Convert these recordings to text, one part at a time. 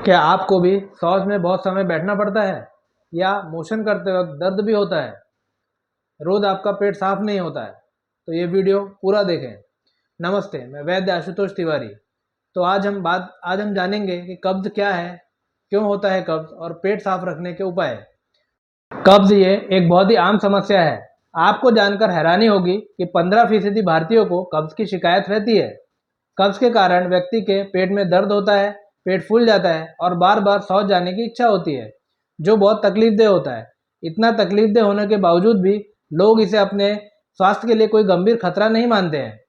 क्या आपको भी शौच में बहुत समय बैठना पड़ता है या मोशन करते वक्त दर्द भी होता है? रोज आपका पेट साफ नहीं होता है तो ये वीडियो पूरा देखें। नमस्ते, मैं वैद्य आशुतोष तिवारी। तो आज हम जानेंगे कि कब्ज क्या है, क्यों होता है कब्ज और पेट साफ रखने के उपाय। कब्ज ये एक बहुत ही आम समस्या है। आपको जानकर हैरानी होगी कि 15% भारतीयों को कब्ज की शिकायत रहती है। कब्ज के कारण व्यक्ति के पेट में दर्द होता है, पेट फूल जाता है और बार बार शौच जाने की इच्छा होती है, जो बहुत तकलीफदेह होता है। इतना तकलीफदेह होने के बावजूद भी लोग इसे अपने स्वास्थ्य के लिए कोई गंभीर खतरा नहीं मानते हैं,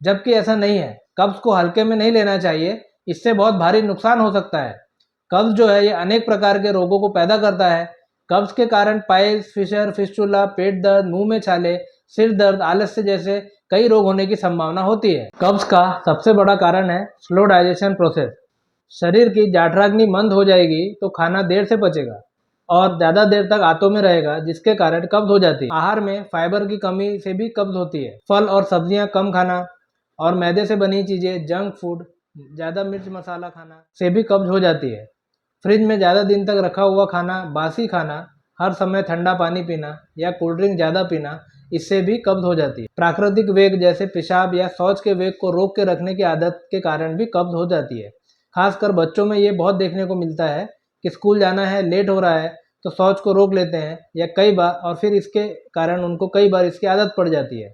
जबकि ऐसा नहीं है। कब्ज को हल्के में नहीं लेना चाहिए, इससे बहुत भारी नुकसान हो सकता है। कब्ज जो है ये अनेक प्रकार के रोगों को पैदा करता है। कब्ज के कारण पाइल्स, फिशर, फिस्टुला, पेट दर्द, मुंह में छाले, सिर दर्द, आलस्य जैसे कई रोग होने की संभावना होती है। कब्ज का सबसे बड़ा कारण है स्लो डाइजेशन प्रोसेस। शरीर की जाठराग्नि मंद हो जाएगी तो खाना देर से पचेगा और ज़्यादा देर तक आंतों में रहेगा, जिसके कारण कब्ज हो जाती है। आहार में फाइबर की कमी से भी कब्ज होती है। फल और सब्जियां कम खाना और मैदे से बनी चीज़ें, जंक फूड, ज़्यादा मिर्च मसाला खाना से भी कब्ज हो जाती है। फ्रिज में ज़्यादा दिन तक रखा हुआ खाना, बासी खाना, हर समय ठंडा पानी पीना या कोल्ड ड्रिंक ज़्यादा पीना, इससे भी कब्ज हो जाती है। प्राकृतिक वेग जैसे पेशाब या शौच के वेग को रोक के रखने की आदत के कारण भी कब्ज हो जाती है। खासकर बच्चों में ये बहुत देखने को मिलता है कि स्कूल जाना है, लेट हो रहा है तो शौच को रोक लेते हैं या कई बार, और फिर इसके कारण उनको कई बार इसकी आदत पड़ जाती है।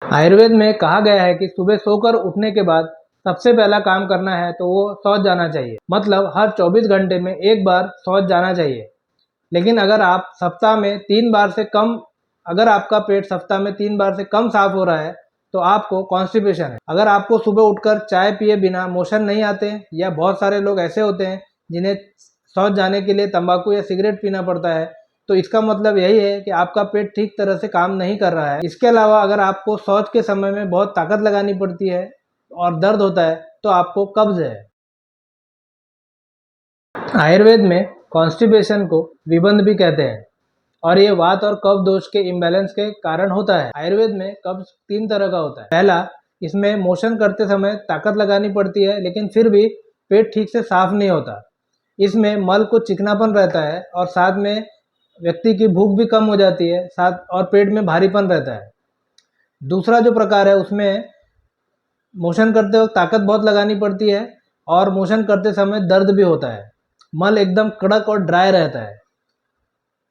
आयुर्वेद में कहा गया है कि सुबह सोकर उठने के बाद सबसे पहला काम करना है तो वो शौच जाना चाहिए। मतलब हर 24 घंटे में एक बार शौच जाना चाहिए। लेकिन अगर आपका पेट सप्ताह में 3 बार से कम साफ हो रहा है तो आपको कॉन्स्टिपेशन है। अगर आपको सुबह उठकर चाय पिए बिना मोशन नहीं आते, या बहुत सारे लोग ऐसे होते हैं जिन्हें शौच जाने के लिए तंबाकू या सिगरेट पीना पड़ता है, तो इसका मतलब यही है कि आपका पेट ठीक तरह से काम नहीं कर रहा है। इसके अलावा अगर आपको शौच के समय में बहुत ताकत लगानी पड़ती है और दर्द होता है तो आपको कब्ज है। आयुर्वेद में कॉन्स्टिपेशन को विबंध भी कहते हैं और ये वात और कफ दोष के इम्बैलेंस के कारण होता है। आयुर्वेद में कब्ज 3 तरह का होता है। पहला, इसमें मोशन करते समय ताकत लगानी पड़ती है लेकिन फिर भी पेट ठीक से साफ नहीं होता। इसमें मल को चिकनापन रहता है और साथ में व्यक्ति की भूख भी कम हो जाती है, साथ और पेट में भारीपन रहता है। दूसरा जो प्रकार है उसमें मोशन करते वक्त ताकत बहुत लगानी पड़ती है और मोशन करते समय दर्द भी होता है। मल एकदम कड़क और ड्राई रहता है।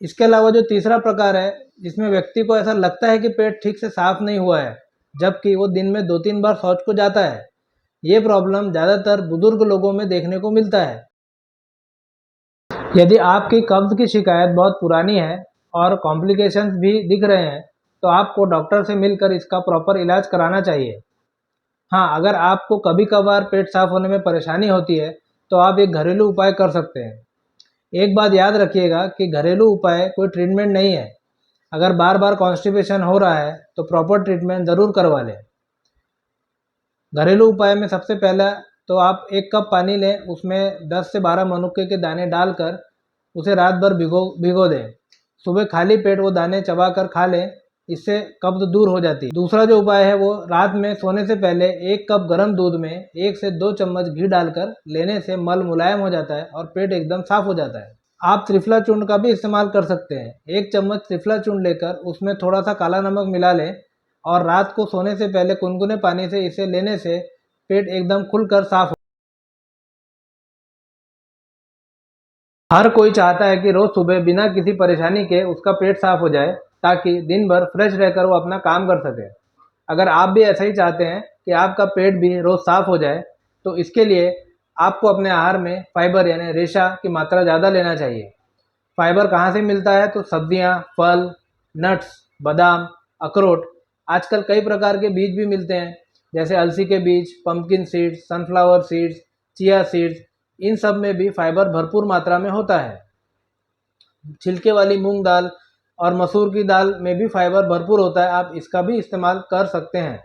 इसके अलावा जो तीसरा प्रकार है, जिसमें व्यक्ति को ऐसा लगता है कि पेट ठीक से साफ नहीं हुआ है, जबकि वो दिन में 2-3 बार शौच को जाता है। ये प्रॉब्लम ज़्यादातर बुजुर्ग लोगों में देखने को मिलता है। यदि आपकी कब्ज की शिकायत बहुत पुरानी है और कॉम्प्लिकेशंस भी दिख रहे हैं तो आपको डॉक्टर से मिलकर इसका प्रॉपर इलाज कराना चाहिए। हाँ, अगर आपको कभी कभार पेट साफ होने में परेशानी होती है तो आप एक घरेलू उपाय कर सकते हैं। एक बात याद रखिएगा कि घरेलू उपाय कोई ट्रीटमेंट नहीं है। अगर बार बार कॉन्स्टिपेशन हो रहा है तो प्रॉपर ट्रीटमेंट ज़रूर करवा लें। घरेलू उपाय में सबसे पहला तो आप 1 कप पानी लें, उसमें 10 से 12 मनुक्के के दाने डालकर उसे रात भर भिगो दें। सुबह खाली पेट वो दाने चबाकर खा लें, इससे कब्ज दूर हो जाती है। दूसरा जो उपाय है वो रात में सोने से पहले 1 कप गर्म दूध में 1 से 2 चम्मच घी डालकर लेने से मल मुलायम हो जाता है और पेट एकदम साफ हो जाता है। आप त्रिफला चूर्ण का भी इस्तेमाल कर सकते हैं। 1 चम्मच त्रिफला चूर्ण लेकर उसमें थोड़ा सा काला नमक मिला लें और रात को सोने से पहले गुनगुने पानी से इसे लेने से पेट एकदम खुलकर साफ हो। हर कोई चाहता है कि रोज सुबह बिना किसी परेशानी के उसका पेट साफ हो जाए, ताकि दिन भर फ्रेश रहकर वो अपना काम कर सके। अगर आप भी ऐसा ही चाहते हैं कि आपका पेट भी रोज साफ हो जाए, तो इसके लिए आपको अपने आहार में फाइबर यानी रेशा की मात्रा ज़्यादा लेना चाहिए। फाइबर कहाँ से मिलता है? तो सब्जियाँ, फल, नट्स, बादाम, अखरोट, आजकल कई प्रकार के बीज भी मिलते हैं, जैसे अलसी के बीज, pumpkin seeds, sunflower seeds, chia seeds. इन सब में भी फाइबर भरपूर मात्रा में होता है। छिलके वाली मूंग दाल और मसूर की दाल में भी फाइबर भरपूर होता है, आप इसका भी इस्तेमाल कर सकते हैं।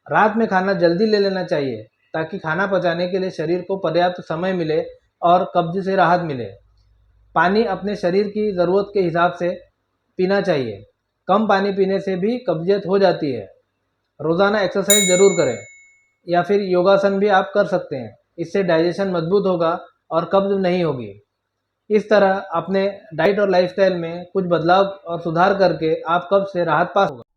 रात में खाना जल्दी ले लेना चाहिए ताकि खाना पचाने के लिए शरीर को पर्याप्त समय मिले और कब्ज से राहत मिले। पानी अपने शरीर की ज़रूरत के हिसाब से पीना चाहिए। कम पानी पीने से भी कब्जियत हो जाती है। रोज़ाना एक्सरसाइज ज़रूर करें या फिर योगासन भी आप कर सकते हैं। इससे डाइजेशन मजबूत होगा और कब्ज़ नहीं होगी। इस तरह अपने डाइट और लाइफस्टाइल में कुछ बदलाव और सुधार करके आप कब्ज़ से राहत पा सकते हैं।